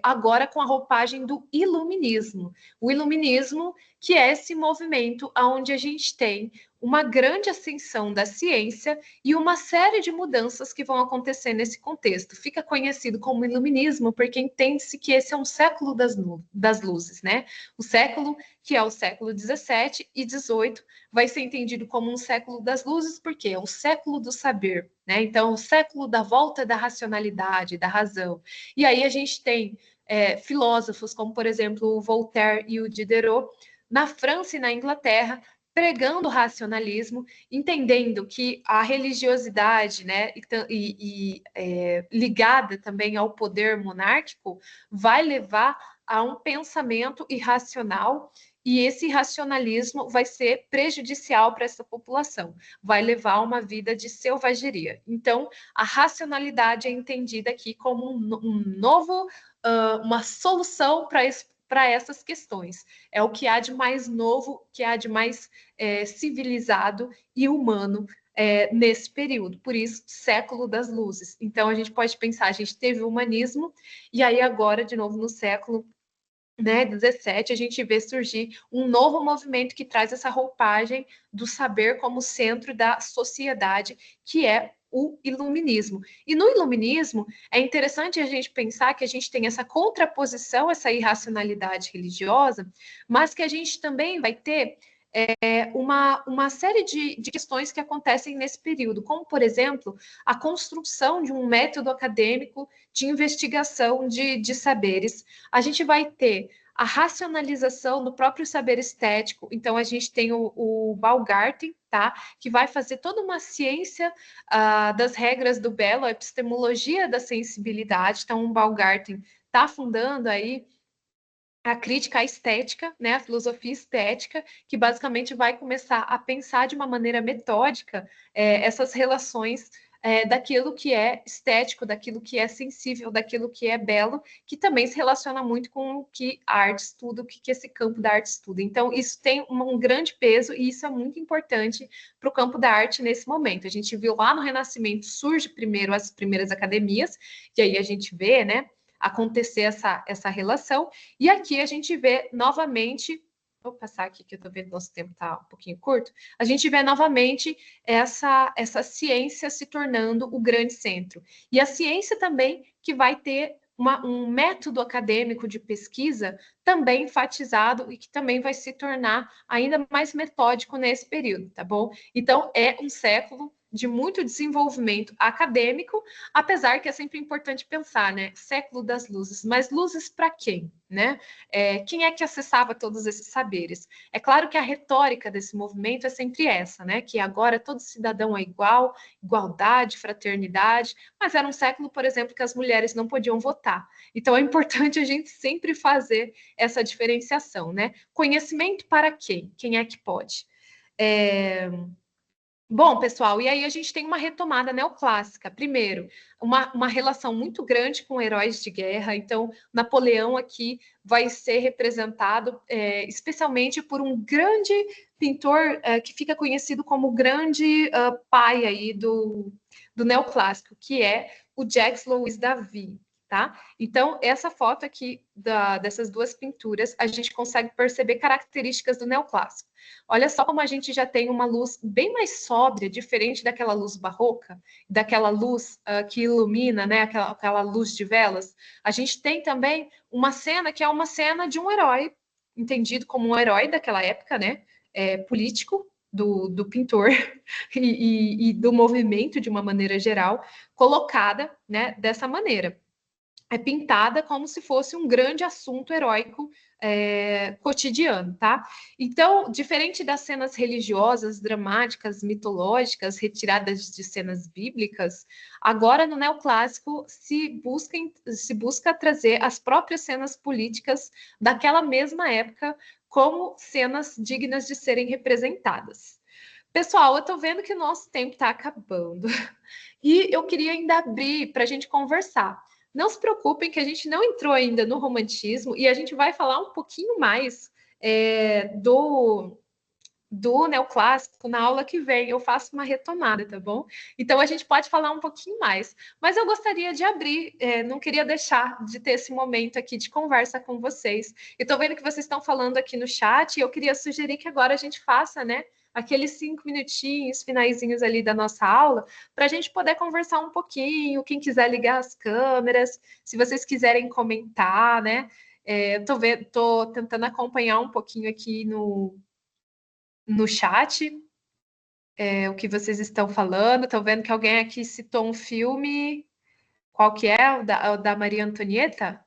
Speaker 2: Agora com a roupagem do iluminismo. O iluminismo, que é esse movimento onde a gente tem uma grande ascensão da ciência e uma série de mudanças que vão acontecer nesse contexto. Fica conhecido como iluminismo porque entende-se que esse é um século das luzes, né? O século que é o século 17 e 18 vai ser entendido como um século das luzes porque é o século do saber, né? Então, o século da volta da racionalidade, da razão. E aí a gente tem filósofos como, por exemplo, o Voltaire e o Diderot, na França e na Inglaterra, pregando o racionalismo, entendendo que a religiosidade, né, ligada também ao poder monárquico, vai levar a um pensamento irracional e esse racionalismo vai ser prejudicial para essa população, vai levar a uma vida de selvageria. Então, a racionalidade é entendida aqui como um novo, uma solução para essas questões. É o que há de mais novo, que há de mais civilizado e humano nesse período. Por isso, século das luzes. Então, a gente pode pensar, a gente teve o humanismo, e aí agora, de novo, no século 17, a gente vê surgir um novo movimento que traz essa roupagem do saber como centro da sociedade, que é o iluminismo. E no iluminismo, é interessante a gente pensar que a gente tem essa contraposição, essa irracionalidade religiosa, mas que a gente também vai ter uma série de questões que acontecem nesse período, como, por exemplo, a construção de um método acadêmico de investigação de saberes. A gente vai ter a racionalização do próprio saber estético. Então, a gente tem o Baumgarten, tá? Que vai fazer toda uma ciência das regras do belo, a epistemologia da sensibilidade. Então, o Baumgarten está fundando aí a crítica à estética, né, a filosofia estética, que basicamente vai começar a pensar de uma maneira metódica essas relações daquilo que é estético, daquilo que é sensível, daquilo que é belo, que também se relaciona muito com o que a arte estuda, o que esse campo da arte estuda. Então, isso tem um grande peso e isso é muito importante para o campo da arte nesse momento. A gente viu lá no Renascimento, surge primeiro as primeiras academias, e aí a gente vê, né, acontecer essa relação. E aqui a gente vê novamente, vou passar aqui que eu estou vendo que nosso tempo está um pouquinho curto, a gente vê novamente essa ciência se tornando o grande centro. E a ciência também que vai ter um método acadêmico de pesquisa também enfatizado e que também vai se tornar ainda mais metódico nesse período, tá bom? Então, é um século de muito desenvolvimento acadêmico, apesar que é sempre importante pensar, né? Século das luzes, mas luzes para quem, né? Quem é que acessava todos esses saberes? É claro que a retórica desse movimento é sempre essa, né? Que agora todo cidadão é igual, igualdade, fraternidade, mas era um século, por exemplo, que as mulheres não podiam votar. Então é importante a gente sempre fazer essa diferenciação, né? Conhecimento para quem? Quem é que pode? Bom, pessoal, e aí a gente tem uma retomada neoclássica. Primeiro, uma relação muito grande com heróis de guerra. Então, Napoleão aqui vai ser representado especialmente por um grande pintor que fica conhecido como o grande pai aí do neoclássico, que é o Jacques Louis David. Tá? Então, essa foto aqui dessas duas pinturas, a gente consegue perceber características do neoclássico. Olha só como a gente já tem uma luz bem mais sóbria, diferente daquela luz barroca, daquela luz que ilumina, né? Aquela luz de velas. A gente tem também uma cena que é uma cena de um herói, entendido como um herói daquela época, né? Político, do pintor e do movimento de uma maneira geral, colocada, né, dessa maneira. É pintada como se fosse um grande assunto heróico cotidiano, tá? Então, diferente das cenas religiosas, dramáticas, mitológicas, retiradas de cenas bíblicas, agora no neoclássico se busca trazer as próprias cenas políticas daquela mesma época como cenas dignas de serem representadas. Pessoal, eu tô vendo que o nosso tempo está acabando e eu queria ainda abrir para a gente conversar. Não se preocupem que a gente não entrou ainda no romantismo e a gente vai falar um pouquinho mais do neoclássico na aula que vem. Eu faço uma retomada, tá bom? Então a gente pode falar um pouquinho mais. Mas eu gostaria de abrir, não queria deixar de ter esse momento aqui de conversa com vocês. Eu tô vendo que vocês estão falando aqui no chat e eu queria sugerir que agora a gente faça, né? Aqueles 5 minutinhos, finaizinhos ali da nossa aula, para a gente poder conversar um pouquinho. Quem quiser ligar as câmeras, se vocês quiserem comentar, né? Tô tentando acompanhar um pouquinho aqui no chat o que vocês estão falando. Estou vendo que alguém aqui citou um filme. Qual que é? O da Maria Antonieta?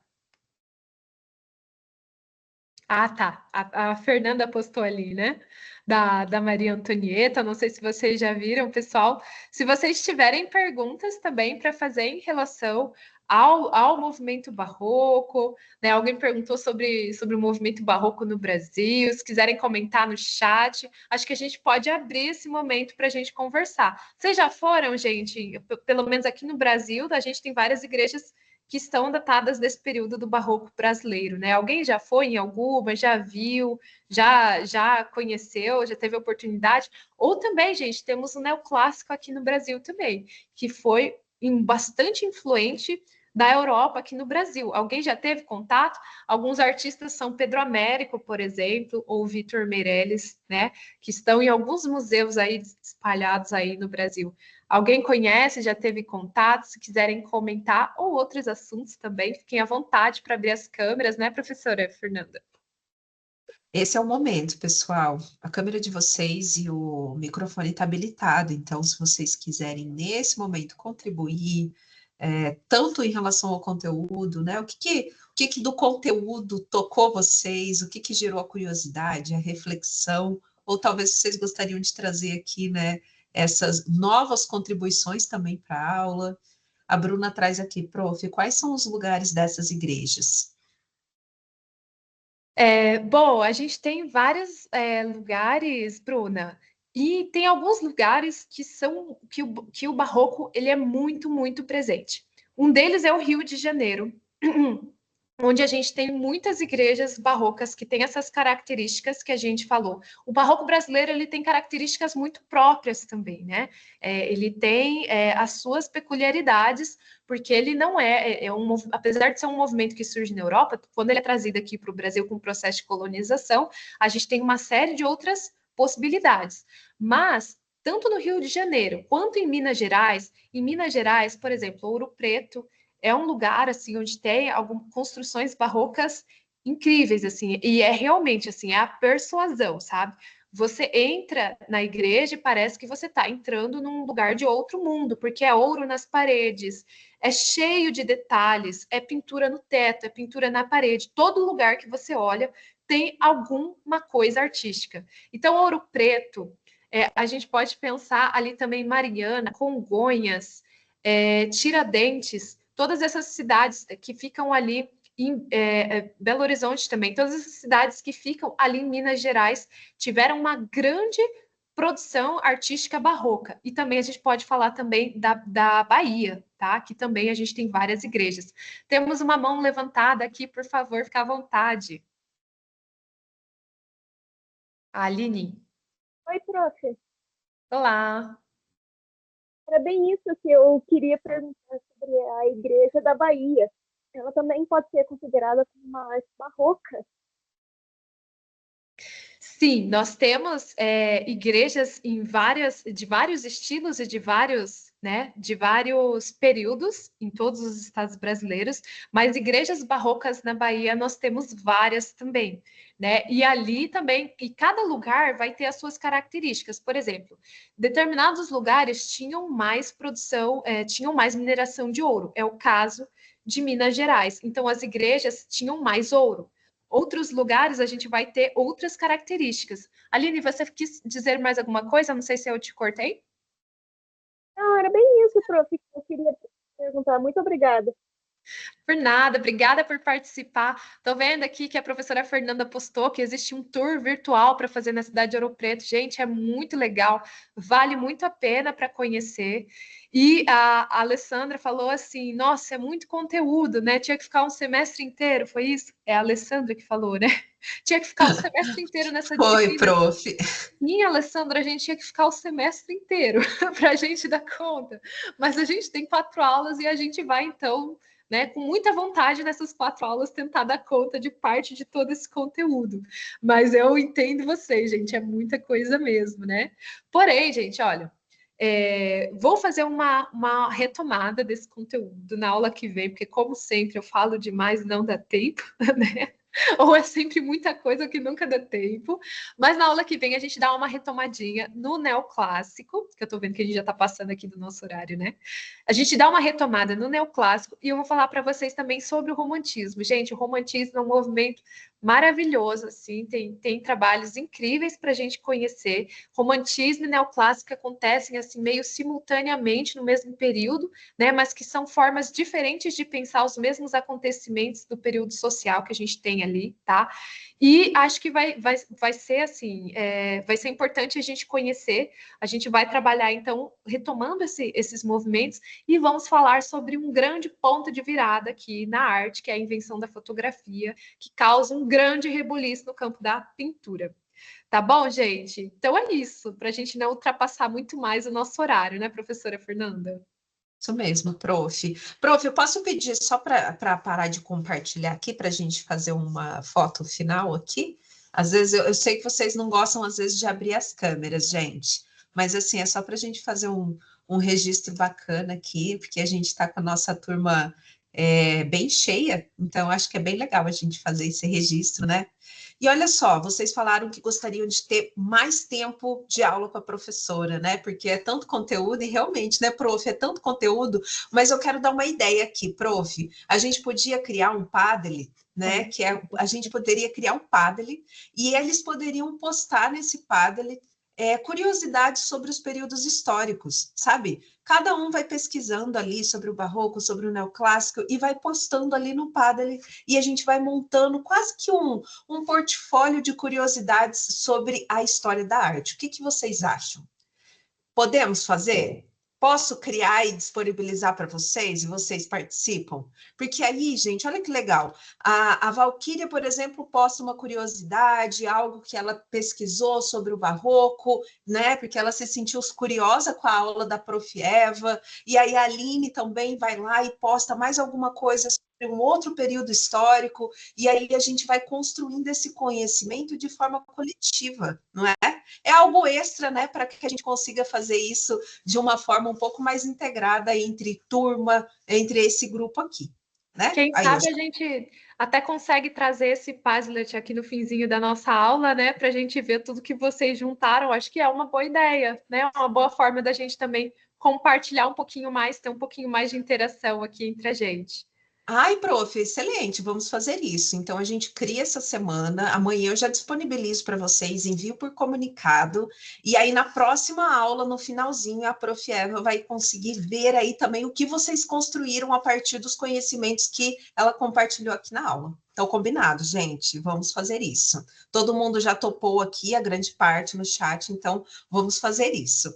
Speaker 2: Ah, tá. A Fernanda postou ali, né? Da Maria Antonieta. Não sei se vocês já viram, pessoal. Se vocês tiverem perguntas também para fazer em relação ao movimento barroco, né? Alguém perguntou sobre o movimento barroco no Brasil. Se quiserem comentar no chat, acho que a gente pode abrir esse momento para a gente conversar. Vocês já foram, gente? Pelo menos aqui no Brasil, a gente tem várias igrejas que estão datadas desse período do barroco brasileiro, né? Alguém já foi em alguma, já viu, já conheceu, já teve oportunidade? Ou também, gente, temos o neoclássico aqui no Brasil também, que foi bastante influente da Europa aqui no Brasil. Alguém já teve contato? Alguns artistas são Pedro Américo, por exemplo, ou Vitor Meirelles, né? Que estão em alguns museus aí espalhados aí no Brasil. Alguém conhece, já teve contato? Se quiserem comentar, ou outros assuntos também, fiquem à vontade para abrir as câmeras, né, professora Fernanda?
Speaker 1: Esse é o momento, pessoal. A câmera de vocês e o microfone está habilitado, então, se vocês quiserem, nesse momento, contribuir, tanto em relação ao conteúdo, né? O que do conteúdo tocou vocês, o que gerou a curiosidade, a reflexão, ou talvez vocês gostariam de trazer aqui, né, essas novas contribuições também para a aula. A Bruna traz aqui, prof, quais são os lugares dessas igrejas?
Speaker 2: Bom, a gente tem vários lugares, Bruna, e tem alguns lugares que o barroco ele é muito, muito presente. Um deles é o Rio de Janeiro, onde a gente tem muitas igrejas barrocas que têm essas características que a gente falou. O barroco brasileiro ele tem características muito próprias também, né? Ele tem as suas peculiaridades, porque ele não apesar de ser um movimento que surge na Europa, quando ele é trazido aqui para o Brasil com o processo de colonização, a gente tem uma série de outras possibilidades. Mas tanto no Rio de Janeiro quanto em Minas Gerais, por exemplo, Ouro Preto é um lugar assim onde tem algumas construções barrocas incríveis assim, e é realmente assim, é a persuasão, sabe? Você entra na igreja e parece que você está entrando num lugar de outro mundo, porque é ouro nas paredes, é cheio de detalhes, é pintura no teto, é pintura na parede. Todo lugar que você olha tem alguma coisa artística. Então, Ouro Preto, a gente pode pensar ali também Mariana, Congonhas, Tiradentes, todas essas cidades que ficam ali em Belo Horizonte também, todas essas cidades que ficam ali em Minas Gerais tiveram uma grande produção artística barroca. E também a gente pode falar também da Bahia, tá? Que também a gente tem várias igrejas. Temos uma mão levantada aqui, por favor, fica à vontade. Aline.
Speaker 3: Oi, prof.
Speaker 2: Olá.
Speaker 3: Era bem isso que eu queria perguntar sobre a Igreja da Bahia. Ela também pode ser considerada como uma arte barroca.
Speaker 2: Sim, nós temos igrejas de vários estilos e de vários períodos em todos os estados brasileiros, mas igrejas barrocas na Bahia nós temos várias também, né? E ali também, e cada lugar vai ter as suas características. Por exemplo, determinados lugares tinham mais produção, tinham mais mineração de ouro. É o caso de Minas Gerais. Então, as igrejas tinham mais ouro. Outros lugares a gente vai ter outras características. Aline, você quis dizer mais alguma coisa? Não sei se eu te cortei.
Speaker 3: Não, era bem isso, prof, que eu queria perguntar. Muito obrigada.
Speaker 2: Por nada, obrigada por participar. Estou vendo aqui que a professora Fernanda postou que existe um tour virtual para fazer na cidade de Ouro Preto. Gente, é muito legal, vale muito a pena para conhecer. E a Alessandra falou assim: nossa, é muito conteúdo, né? Tinha que ficar um semestre inteiro, foi isso? É a Alessandra que falou, né? Tinha que ficar um semestre inteiro nessa
Speaker 1: Foi,
Speaker 2: disciplina.
Speaker 1: prof.
Speaker 2: Sim, Alessandra, a gente tinha que ficar o semestre inteiro para a gente dar conta. Mas a gente tem 4 aulas e a gente vai, então, né, com muita vontade nessas 4 aulas tentar dar conta de parte de todo esse conteúdo. Mas eu entendo vocês, gente, é muita coisa mesmo, né? Porém, gente, olha, vou fazer uma retomada desse conteúdo na aula que vem, porque, como sempre, eu falo demais e não dá tempo, né? Ou é sempre muita coisa que nunca dá tempo. Mas na aula que vem a gente dá uma retomadinha no neoclássico, que eu tô vendo que a gente já tá passando aqui do nosso horário, né? A gente dá uma retomada no neoclássico e eu vou falar para vocês também sobre o romantismo. Gente, o romantismo é um movimento maravilhoso, assim, tem trabalhos incríveis para a gente conhecer. Romantismo e neoclássico acontecem assim meio simultaneamente no mesmo período, né? Mas que são formas diferentes de pensar os mesmos acontecimentos do período social que a gente tem ali, tá? E acho que vai ser assim, vai ser importante a gente conhecer. A gente vai trabalhar, então, retomando esses movimentos e vamos falar sobre um grande ponto de virada aqui na arte, que é a invenção da fotografia, que causa um grande rebuliço no campo da pintura. Tá bom, gente? Então é isso, para a gente não ultrapassar muito mais o nosso horário, né, professora Fernanda?
Speaker 1: Isso mesmo, prof. Prof, eu posso pedir só para parar de compartilhar aqui, para a gente fazer uma foto final aqui? Às vezes, eu sei que vocês não gostam, às vezes, de abrir as câmeras, gente. Mas, assim, é só para a gente fazer um registro bacana aqui, porque a gente está com a nossa turma bem cheia, então acho que é bem legal a gente fazer esse registro, né? E olha só, vocês falaram que gostariam de ter mais tempo de aula com a professora, né? Porque é tanto conteúdo, e realmente, né, prof, é tanto conteúdo, mas eu quero dar uma ideia aqui, prof. A gente podia criar um Padlet, né? A gente poderia criar um Padlet e eles poderiam postar nesse Padlet curiosidades sobre os períodos históricos, sabe? Cada um vai pesquisando ali sobre o barroco, sobre o neoclássico e vai postando ali no Padlet e a gente vai montando quase que um portfólio de curiosidades sobre a história da arte. O que vocês acham? Podemos fazer? Posso criar e disponibilizar para vocês e vocês participam? Porque aí, gente, olha que legal. A Valquíria, por exemplo, posta uma curiosidade, algo que ela pesquisou sobre o barroco, né? Porque ela se sentiu curiosa com a aula da Prof. Eva. E aí a Aline também vai lá e posta mais alguma coisa sobre um outro período histórico. E aí a gente vai construindo esse conhecimento de forma coletiva, não é? É algo extra, né, para que a gente consiga fazer isso de uma forma um pouco mais integrada entre turma, entre esse grupo aqui. né?
Speaker 2: Quem
Speaker 1: Aí,
Speaker 2: sabe a gente até consegue trazer esse Padlet aqui no finzinho da nossa aula, né? Para a gente ver tudo que vocês juntaram. Acho que é uma boa ideia, né? Uma boa forma da gente também compartilhar um pouquinho mais, ter um pouquinho mais de interação aqui entre a gente.
Speaker 1: ai, prof, excelente, vamos fazer isso. Então, a gente cria essa semana. Amanhã eu já disponibilizo para vocês, envio por comunicado. E aí, na próxima aula, no finalzinho, a prof. Eva vai conseguir ver aí também o que vocês construíram a partir dos conhecimentos que ela compartilhou aqui na aula. Então, combinado, gente, vamos fazer isso. Todo mundo já topou aqui, a grande parte no chat, então vamos fazer isso.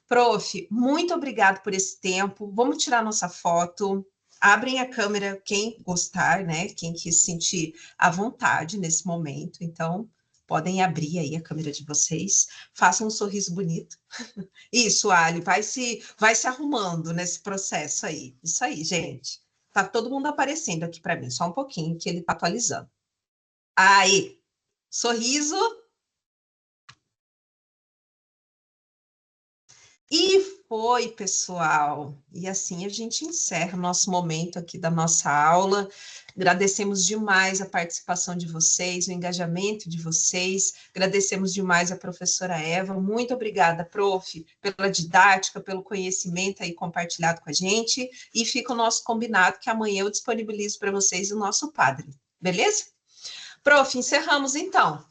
Speaker 1: Prof, muito obrigado por esse tempo. Vamos tirar nossa foto. Abrem a câmera quem gostar, né? Quem quis sentir à vontade nesse momento. Então, podem abrir aí a câmera de vocês. Façam um sorriso bonito. Isso, Ali, vai se arrumando nesse processo aí. Isso aí, gente. Tá todo mundo aparecendo aqui para mim. Só um pouquinho que ele tá atualizando. Aí, sorriso. E foi, pessoal. E assim a gente encerra o nosso momento aqui da nossa aula. Agradecemos demais a participação de vocês, o engajamento de vocês. Agradecemos demais a professora Eva. Muito obrigada, prof, pela didática, pelo conhecimento aí compartilhado com a gente. E fica o nosso combinado que amanhã eu disponibilizo para vocês o nosso padre. Beleza? Prof, encerramos então.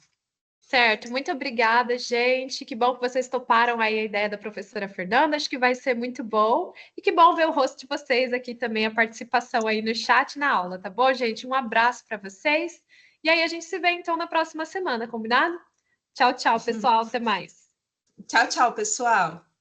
Speaker 2: Certo, muito obrigada, gente. Que bom que vocês toparam aí a ideia da professora Fernanda. Acho que vai ser muito bom. E que bom ver o rosto de vocês aqui também, a participação aí no chat na aula, tá bom, gente? Um abraço para vocês. E aí a gente se vê então na próxima semana, combinado? Tchau, tchau, pessoal. Até mais.
Speaker 1: Tchau, tchau, pessoal.